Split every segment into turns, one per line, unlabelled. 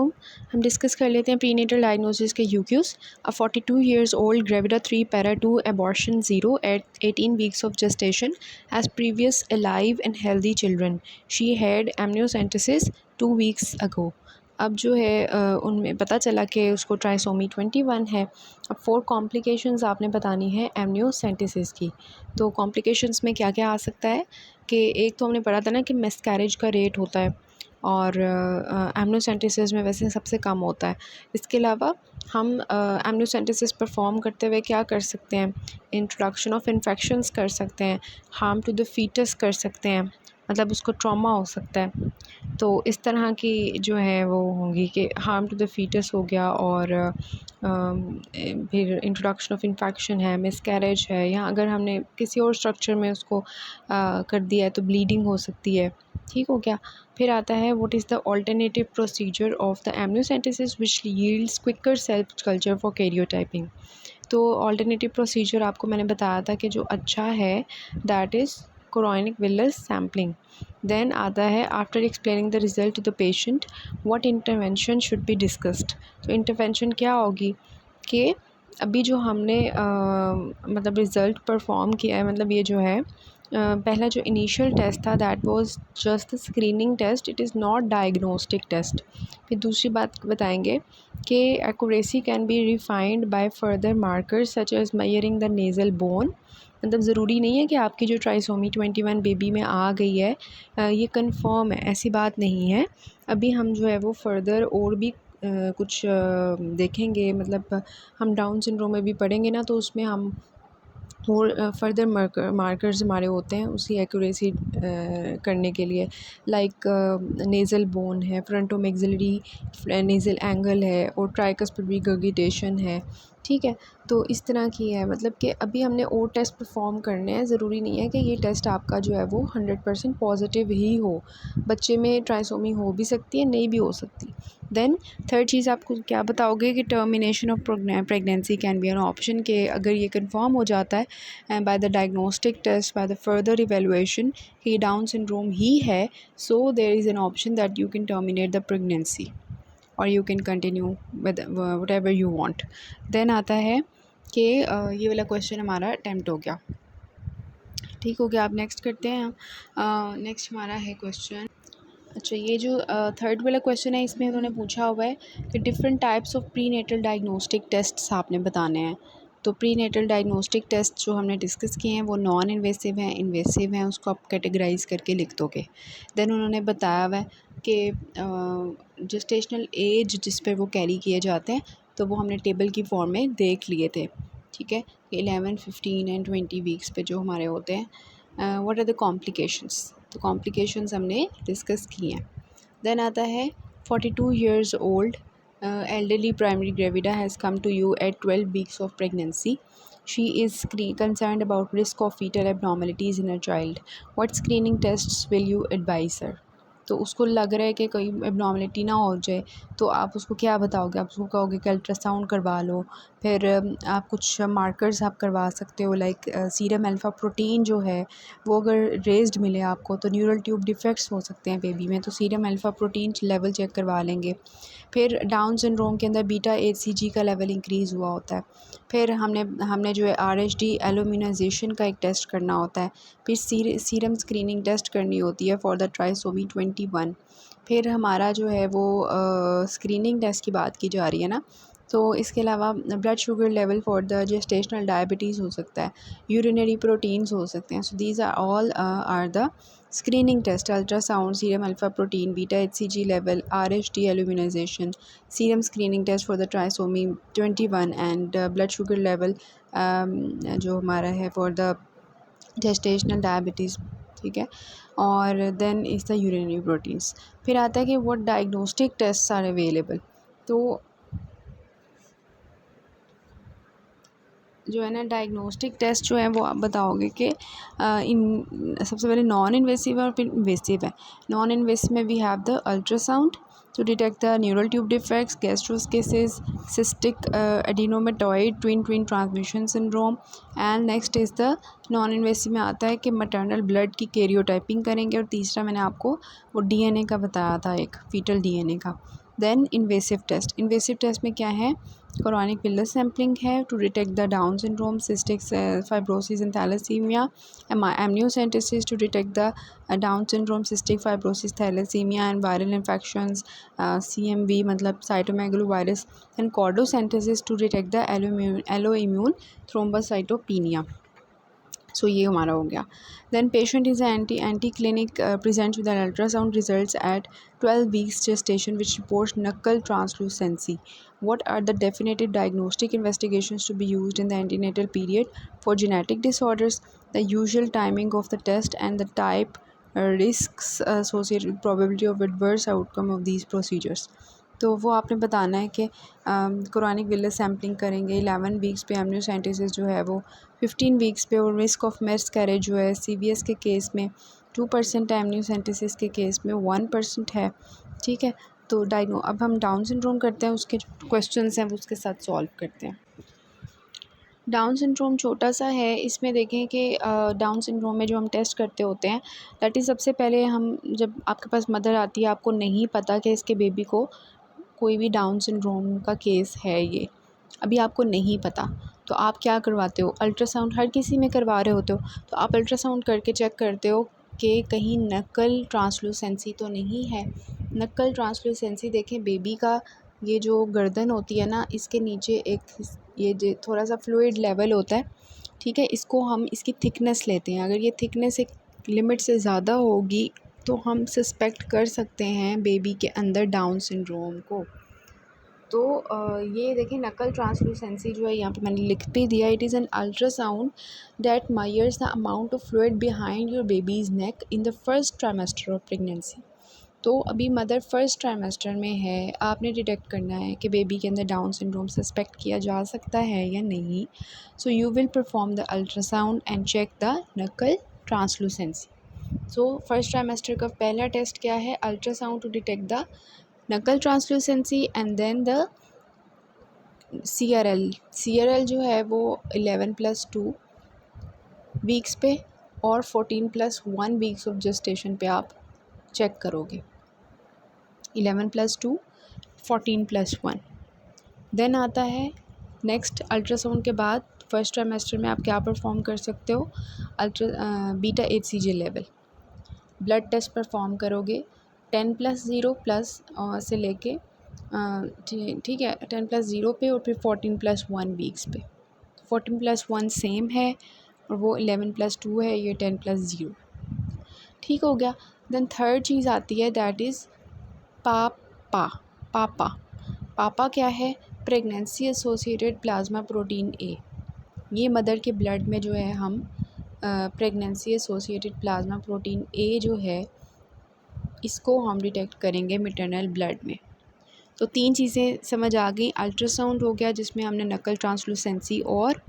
हम डिस्कस कर लेते हैं प्रीनेटल डायग्नोसिस के यूक्यूज़। 42 years old gravida 3 para 2 abortion 0 at 18 weeks of gestation as previous alive and healthy children. She had amniocentesis 2 weeks ago. अब जो है उनमें पता चला कि उसको ट्राइसोमी 21 है। अब 4 कॉम्प्लिकेशंस आपने बतानी है एमनियोसेंटेसिस की। तो कॉम्प्लिकेशंस में क्या क्या आ सकता है कि एक तो हमने पढ़ा था ना कि मिसकैरेज का रेट होता है और एमनियोसेंटेसिस में वैसे सबसे कम होता है। इसके अलावा हम एमनियोसेंटेसिस परफॉर्म करते हुए क्या कर सकते हैं, इंट्रोडक्शन ऑफ इन्फेक्शंस कर सकते हैं, हार्म टू द फीटस कर सकते हैं, मतलब उसको ट्रॉमा हो सकता है। तो इस तरह की जो है वो होंगी कि हार्म टू द फीटस हो गया और फिर इंट्रोडक्शन ऑफ इन्फेक्शन है, मिसकैरेज है, या अगर हमने किसी और स्ट्रक्चर में उसको कर दिया है तो ब्लीडिंग हो सकती है। ठीक हो गया। फिर आता है what is the alternative procedure of the amniocentesis which yields quicker self culture for karyotyping. तो अल्टरनेटिव प्रोसीजर आपको मैंने बताया था कि जो अच्छा है that is chorionic villus sampling. Then आता है after explaining the result to the patient what intervention should be discussed. तो इंटरवेंशन क्या होगी कि अभी जो हमने मतलब रिज़ल्ट परफॉर्म किया है, मतलब ये जो है पहला जो इनिशियल टेस्ट था that was just the screening test, it is not diagnostic test. फिर दूसरी बात बताएंगे कि accuracy can be refined by further markers such as measuring the nasal bone. मतलब ज़रूरी नहीं है कि आपकी जो ट्राइसोमी 21 बेबी में आ गई है ये कंफर्म है, ऐसी बात नहीं है। अभी हम जो है वो फर्दर और भी कुछ देखेंगे, मतलब हम डाउन सिंड्रोम में भी पढ़ेंगे ना, तो उसमें हम और फर्दर मार्कर्स हमारे होते हैं उसी एक्यूरेसी करने के लिए, लाइक नेज़ल बोन है, फ्रंटोमैक्सिलरी नेज़ल एंगल है और ट्राइकस्पिड रिगर्गिटेशन है। ठीक है, तो इस तरह की है, मतलब कि अभी हमने और टेस्ट परफॉर्म करने हैं। ज़रूरी नहीं है कि ये टेस्ट आपका जो है वो 100% पॉजिटिव ही हो। बच्चे में ट्राइसोमी हो भी सकती है, नहीं भी हो सकती। देन थर्ड चीज़ आपको क्या बताओगे कि termination of pregnancy can be an option, के अगर ये कंफर्म हो जाता है and by the diagnostic test, by the further evaluation कि डाउन सिंड्रोम ही है, so there is an option that you can terminate the pregnancy or you can continue with whatever you want. then आता है कि ये वाला question हमारा attempt हो गया। ठीक हो गया, आप नेक्स्ट करते हैं। नेक्स्ट हमारा है क्वेश्चन, अच्छा ये जो थर्ड वाला क्वेश्चन है इसमें उन्होंने पूछा हुआ है कि different types of prenatal diagnostic tests आपने बताने हैं। तो प्री नेटल डायग्नोस्टिक टेस्ट जो हमने डिस्कस किए हैं वो नॉन इन्वेसिव हैं, इन्वेसिव हैं, उसको आप कैटेगराइज करके लिख दोगे। देन उन्होंने बताया हुआ है कि जेस्टेशनल एज जिस पर वो कैरी किए जाते हैं तो वो हमने टेबल की फॉर्म में देख लिए थे। ठीक है, 11, 15 एंड 20 वीक्स पे जो हमारे होते हैं। व्हाट आर द कॉम्प्लिकेशंस, तो कॉम्प्लिकेशंस हमने डिस्कस किए हैं। देन आता है 42 years old elderly primary gravida has come to you at 12 weeks of pregnancy. She is concerned about risk of fetal abnormalities in her child. What screening tests will you advise her? तो उसको लग रहा है कि कोई abnormality ना हो जाए, तो आप उसको क्या बताओगे? आप उसको कहोगे कि अल्ट्रासाउंड करवा लो। फिर आप कुछ मार्कर्स आप करवा सकते हो, लाइक सीरम अल्फ़ा प्रोटीन जो है वो अगर रेज्ड मिले आपको तो न्यूरल ट्यूब डिफेक्ट्स हो सकते हैं बेबी में, तो serum alpha protein level check करवा लेंगे। फिर डाउन सिंड्रोम के अंदर बीटा HCG का लेवल इंक्रीज़ हुआ होता है। फिर हमने जो है RHD एल्यूमिनाइजेशन का एक टेस्ट करना होता है। फिर सीरम स्क्रीनिंग टेस्ट करनी होती है फॉर द ट्राइसोमी 21। फिर हमारा जो है वो स्क्रीनिंग टेस्ट की बात की जा रही है ना, तो इसके अलावा blood sugar level for the gestational diabetes हो सकता है, यूरिनरी प्रोटीन्स हो सकते हैं। So these are all are the screening test, ultrasound, serum alpha protein, beta HCG level, RHD alloimmunisation, serum screening test for the trisomy 21 and blood sugar level जो हमारा है for the gestational diabetes. ठीक है, और then is the urinary proteins. फिर आता है कि what diagnostic tests are available. तो जो है ना डायग्नोस्टिक टेस्ट जो है वो आप बताओगे कि इन सबसे पहले नॉन इन्वेसिव और फिर इन्वेसिव है। नॉन इन्वेसिव में we have the ultrasound to detect the neural tube defects, gastroschisis, cystic adenomatoid twin transmission syndrome. And next is the non invasive में आता है कि मैटरनल ब्लड की कैरियोटाइपिंग करेंगे। और तीसरा मैंने आपको वो DNA का बताया था, एक फीटल DNA का। देन इन्वेसिव टेस्ट में क्या है, कोरोनिक विलस सैम्पलिंग है to detect the down syndrome, cystic fibrosis and thalassaemia, amniocentesis to detect the down syndrome, cystic fibrosis, thalassaemia and viral infections, CMV मतलब cytomegalovirus, and cordocentesis to detect the allo immune thrombocytopenia. So ये हमारा हो गया। Then patient is anti clinic present with ultrasound results at 12 weeks gestation which reports knuckle translucency. What are the definitive diagnostic investigations to be used in the antenatal period for genetic disorders, the usual timing of the test, and the type, risks associated with probability of adverse outcome of these procedures. तो वो आपने बताना है कि chorionic villus sampling करेंगे 11 weeks पे, amniocentesis जो है वो 15 वीक्स पे, और रिस्क ऑफ मिसकैरेज जो है CVS के केस में 2% है, एमनियोसेंटेसिस के केस में 1% है। ठीक है, तो अब हम डाउन सिंड्रोम करते हैं, उसके क्वेश्चंस हैं वो उसके साथ सॉल्व करते हैं। डाउन सिंड्रोम छोटा सा है, इसमें देखें कि डाउन सिंड्रोम में जो हम टेस्ट करते होते हैं, दैट इज़ सबसे पहले हम जब आपके पास मदर आती है, आपको नहीं पता कि इसके बेबी को कोई भी डाउन सिंड्रोम का केस है, ये अभी आपको नहीं पता, तो आप क्या करवाते हो, अल्ट्रासाउंड हर किसी में करवा रहे होते हो, तो आप अल्ट्रासाउंड करके चेक करते हो कि कहीं नकल ट्रांसलूसेंसी तो नहीं है। नकल ट्रांसलूसेंसी देखें, बेबी का ये जो गर्दन होती है ना, इसके नीचे एक ये थोड़ा सा फ्लूइड लेवल होता है, ठीक है, इसको हम इसकी थिकनेस लेते हैं, अगर ये थिकनेस एक लिमिट से ज़्यादा होगी तो हम सस्पेक्ट कर सकते हैं बेबी के अंदर डाउन सिंड्रोम को। तो ये देखें, नकल ट्रांसलूसेंसी जो है यहाँ पे मैंने लिख भी दिया, it is an ultrasound that measures the amount of fluid behind your babies neck in the first trimester of pregnancy. तो अभी मदर फर्स्ट ट्राइमेस्टर में है, आपने डिटेक्ट करना है कि बेबी के अंदर डाउन सिंड्रोम सस्पेक्ट किया जा सकता है या नहीं। So you will perform the ultrasound and check the nuchal translucency. So first trimester का पहला टेस्ट क्या है, ultrasound to detect the nuchal translucency, and then the CRL जो है वो 11+2 वीक्स पे और 14+1 वीक्स ऑफ जेस्टेशन पे आप चेक करोगे। 11+2 14+1। देन आता है नेक्स्ट, अल्ट्रासाउंड के बाद फर्स्ट ट्राइमेस्टर में आप क्या परफॉर्म कर सकते हो, beta HCG level blood test perform करोगे 10+0 प्लस से लेके ठीक है 10+0 पे, और फिर 14+1 वीक्स पे। 14+1 सेम है और वो 11+2 है, ये 10+0। ठीक हो गया। देन थर्ड चीज़ आती है, दैट इज़ पापा क्या है, pregnancy associated plasma protein A। ये मदर के ब्लड में जो है हम pregnancy associated plasma protein A जो है इसको हम डिटेक्ट करेंगे मैटरनल ब्लड में। तो 3 चीज़ें समझ आ गई, अल्ट्रासाउंड हो गया जिसमें हमने नकल ट्रांसलूसेंसी और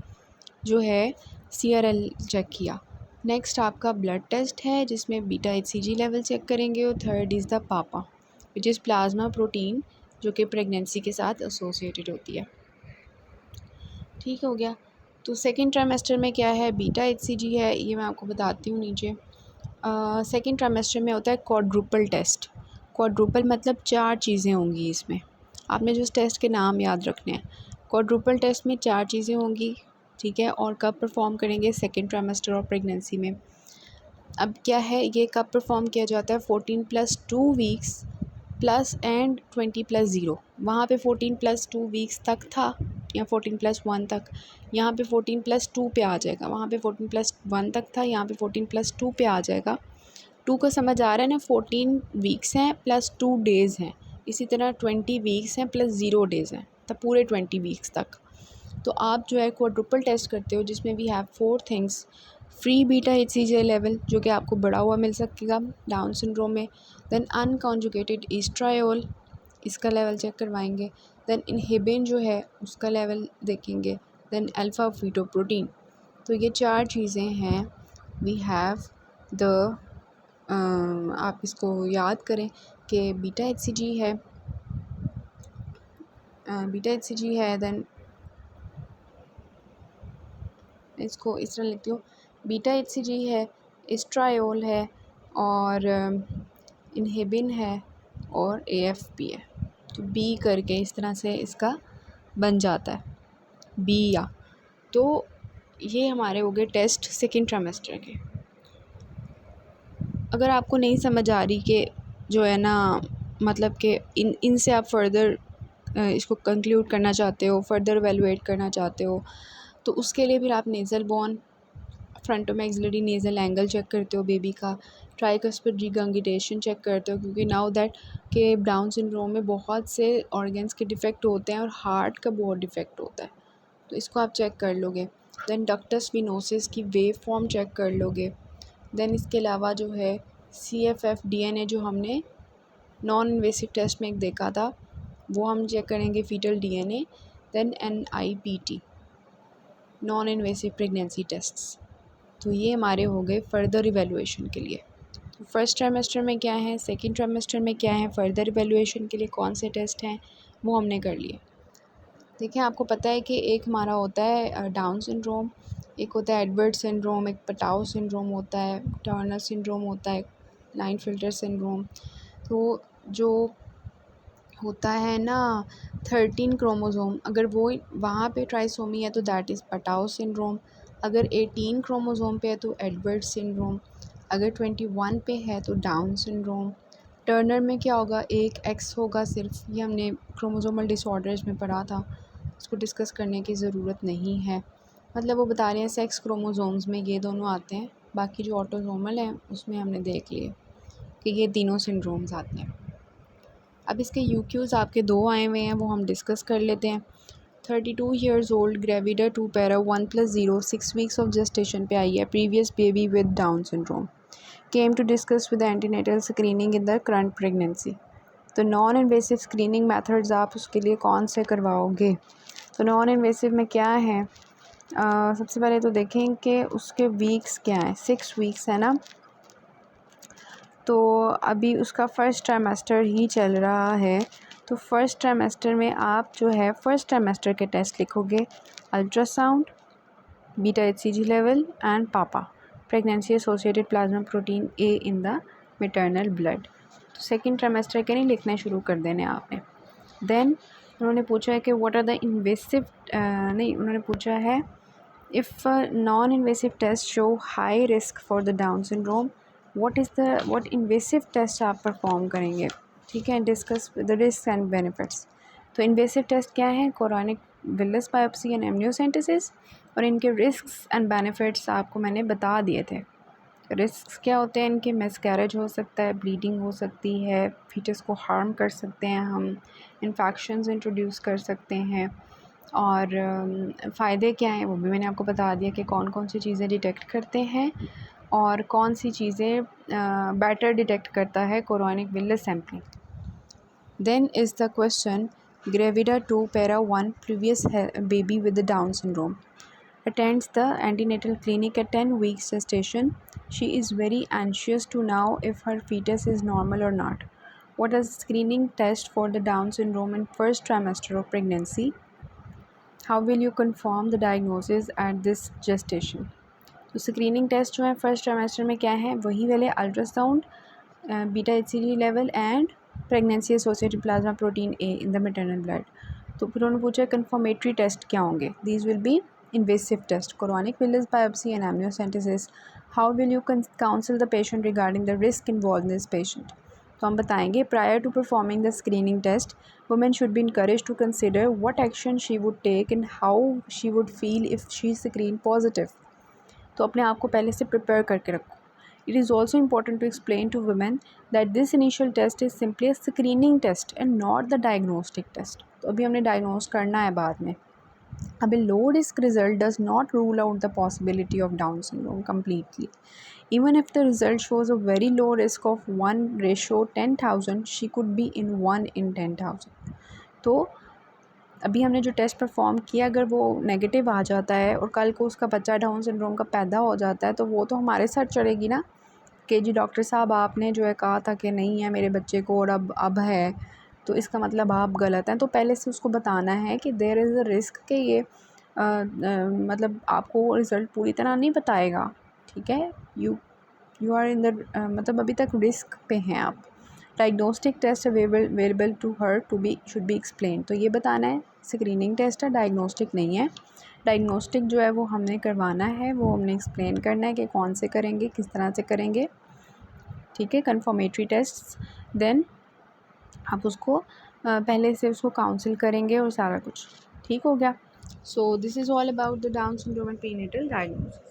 जो है CRL चेक किया। नेक्स्ट आपका ब्लड टेस्ट है जिसमें बीटा HCG लेवल चेक करेंगे, और थर्ड इज़ द पापा विच इज़ प्लाज्मा प्रोटीन जो कि प्रेगनेंसी के साथ एसोसिएटेड होती है। ठीक हो गया। तो सेकेंड ट्राइमेस्टर में क्या है, बीटा HCG है, ये मैं आपको बताती हूँ नीचे। सेकेंड ट्राइमेस्टर में होता है क्वाड्रुपल टेस्ट। क्वाड्रुपल मतलब 4 चीज़ें होंगी इसमें, आपने जो टेस्ट के नाम याद रखने हैं। क्वाड्रुपल टेस्ट में 4 चीज़ें होंगी, ठीक है, और कब परफॉर्म करेंगे, सेकेंड ट्राइमेस्टर ऑफ प्रेगनेंसी में। अब क्या है, ये कब परफॉर्म किया जाता है, 14+2 वीक्स प्लस एंड 20+0। वहाँ पे 14+2 वीक्स तक था या 14+1 तक, यहाँ पे 14+2 पे आ जाएगा, वहाँ पे 14+1 तक था, यहाँ पे 14+2 पे आ जाएगा। 2 का समझ आ रहा है ना, 14 वीक्स हैं प्लस 2 डेज़ हैं, इसी तरह 20 वीक्स हैं प्लस 0 डेज़ हैं, तब पूरे 20 वीक्स तक। तो आप जो है क्वाड्रुपल टेस्ट करते हो जिसमें we have 4 things, free beta HCG level जो कि आपको बढ़ा हुआ मिल सकेगा डाउन सिंड्रोम में, देन अनकॉन्जुगेटेड ईस्ट्रायोल इसका लेवल चेक करवाएंगे, देन इनहिबिन जो है उसका लेवल देखेंगे, देन अल्फ़ा फीटोप्रोटीन। तो ये 4 चीज़ें हैं, वी हैव द आप इसको याद करें कि बीटा HCG है, देन इसको इस तरह लिखती हूँ, बीटा HCG है, एस्ट्रायोल है, और इनहिबिन है, और AFP है। तो बी करके इस तरह से इसका बन जाता है, बी या। तो ये हमारे हो गए टेस्ट सेकेंड ट्राइमेस्टर के। अगर आपको नहीं समझ आ रही कि जो है ना, मतलब कि इनसे आप फर्दर इसको कंक्लूड करना चाहते हो, फर्दर एवेलुएट करना चाहते हो, तो उसके लिए फिर आप nasal bone, frontomaxillary nasal angle check करते हो बेबी का, ट्राइकस्पिड रिगंगिटेशन चेक करते हो, क्योंकि नाउ दैट के डाउन सिंड्रोम में बहुत से ऑर्गन्स के डिफ़ेक्ट होते हैं और हार्ट का बहुत डिफ़ेक्ट होता है, तो इसको आप चेक कर लोगे। दैन डक्टस विनोसिस की वेव फॉर्म चेक कर लोगे। दैन इसके अलावा जो है CFF DNA जो हमने नॉन इन्वेसिव टेस्ट में एक देखा था, वो हम चेक करेंगे, fetal DNA। Then NIPT, non invasive pregnancy tests. तो ये हमारे हो गए फ़र्दर इवैल्यूएशन के लिए। तो फर्स्ट ट्राइमेस्टर में क्या है, सेकंड ट्राइमेस्टर में क्या है, फ़र्दर इवैल्यूएशन के लिए कौन से टेस्ट हैं, वो हमने कर लिए। देखिए, आपको पता है कि एक हमारा होता है डाउन सिंड्रोम, एक होता है एडवर्ड सिंड्रोम, एक पटाओ सिंड्रोम होता है, टर्नर सिंड्रोम होता है, क्लाइनफिल्टर सिंड्रोम। तो जो होता है ना 13 क्रोमोसोम, अगर वो वहाँ पे ट्राइसोमी है तो दैट इज़ पटाओ सिंड्रोम। अगर 18 क्रोमोसोम पे है तो एडवर्ड सिंड्रोम। अगर 21 पे है तो डाउन सिंड्रोम। टर्नर में क्या होगा, एक एक्स होगा सिर्फ, ये हमने क्रोमोसोमल डिसऑर्डर्स में पढ़ा था, इसको डिस्कस करने की ज़रूरत नहीं है। मतलब वो बता रहे हैं सेक्स क्रोमोसोम्स में ये दोनों आते हैं, बाकी जो ऑटोसोमल हैं उसमें हमने देख लिए कि ये तीनों सिंड्रोम्स आते हैं। अब इसके यूक्यूज़ आपके दो आए हुए हैं, वो हम डिस्कस कर लेते हैं। 32 years old gravida 2 para 1+0 6 weeks of gestation पे आई है, previous baby with down syndrome, came to discuss with antenatal screening in the current pregnancy. तो नॉन इन्वेसिव स्क्रीनिंग मेथड्स आप उसके लिए कौन से करवाओगे? तो नॉन इन्वेसिव में क्या है, सबसे पहले तो देखें कि उसके वीक्स क्या हैं, 6 वीक्स है ना, तो अभी उसका फ़र्स्ट ट्राइमेस्टर ही चल रहा है। तो फर्स्ट ट्राइमेस्टर में आप जो है फर्स्ट ट्राइमेस्टर के टेस्ट लिखोगे, ultrasound, beta HCG level and PAPP A, pregnancy associated plasma protein A in the maternal blood. तो सेकेंड ट्राइमेस्टर के नहीं लिखने शुरू कर देने आपने। देन उन्होंने पूछा है कि व्हाट आर द इन्वेसिव, नहीं उन्होंने पूछा है if non invasive test show high risk for the down syndrome, what invasive test आप परफॉर्म करेंगे, ठीक है, discuss the risk and benefits. तो इन्वेसिव टेस्ट क्या है, chorionic villus biopsy and amniocentesis, और इनके रिस्क्स एंड बेनिफिट्स आपको मैंने बता दिए थे। रिस्क्स क्या होते हैं इनके, मिसकैरेज हो सकता है, ब्लीडिंग हो सकती है, फीटस को हार्म कर सकते हैं हम, इन्फेक्शंस इंट्रोड्यूस कर सकते हैं, और फ़ायदे क्या हैं वो भी मैंने आपको बता दिया कि कौन कौन सी चीज़ें डिटेक्ट करते हैं और कौन सी चीज़ें बेटर डिटेक्ट करता है chorionic villus sampling. Then is the question, gravida 2 para 1 previous baby with down syndrome attends the antenatal clinic at 10 weeks gestation. She is very anxious to know if her fetus is normal or not. What is screening test for the Down syndrome in first trimester of pregnancy? How will you confirm the diagnosis at this gestation? तो screening test जो है first trimester में क्या है, वही वाले ultrasound, beta HCG level and pregnancy associated plasma protein A in the maternal blood. तो फिर उन्होंने पूछा कन्फर्मेटरी टेस्ट क्या होंगे, these will be invasive test, Coronic villus biopsy and amniocentesis. How will you counsel the patient regarding the risk involved in this patient? तो हम बताएंगे, prior to performing the screening test, women should be encouraged to consider what action she would take and how she would feel if she screened positive. तो अपने आप को पहले से prepare करके रखो। It is also important to explain to women that this initial test is simply a screening test and not the diagnostic test. तो अभी हमने डायग्नोज करना है बाद में। अब low risk result does not rule out the possibility of Down syndrome completely. Even if the result shows a very low risk of 1:10,000, she could be in 1 in 10,000. तो अभी हमने जो टेस्ट परफॉर्म किया, अगर वो नेगेटिव आ जाता है और कल को उसका बच्चा डाउन सिंड्रोम का पैदा हो जाता है, तो वो तो हमारे सर चढ़ेगी ना कि जी डॉक्टर साहब आपने जो है कहा था कि नहीं है मेरे बच्चे को और अब है, तो इसका मतलब आप गलत हैं। तो पहले से उसको बताना है कि देयर इज़ अ रिस्क कि ये मतलब आपको रिज़ल्ट पूरी तरह नहीं बताएगा, ठीक है, यू आर इन द मतलब अभी तक रिस्क पे हैं आप। Diagnostic test available to her to be should be explain, तो ये बताना है स्क्रीनिंग टेस्ट है, डायग्नोस्टिक नहीं है। डायग्नोस्टिक जो है वो हमने करवाना है, वो हमने एक्सप्लेन करना है कि कौन से करेंगे, किस तरह से करेंगे, ठीक है। कन्फर्मेटरी टेस्ट देन आप उसको पहले से उसको काउंसिल करेंगे और सारा कुछ ठीक हो गया। So this is all about the down syndrome and prenatal diagnosis.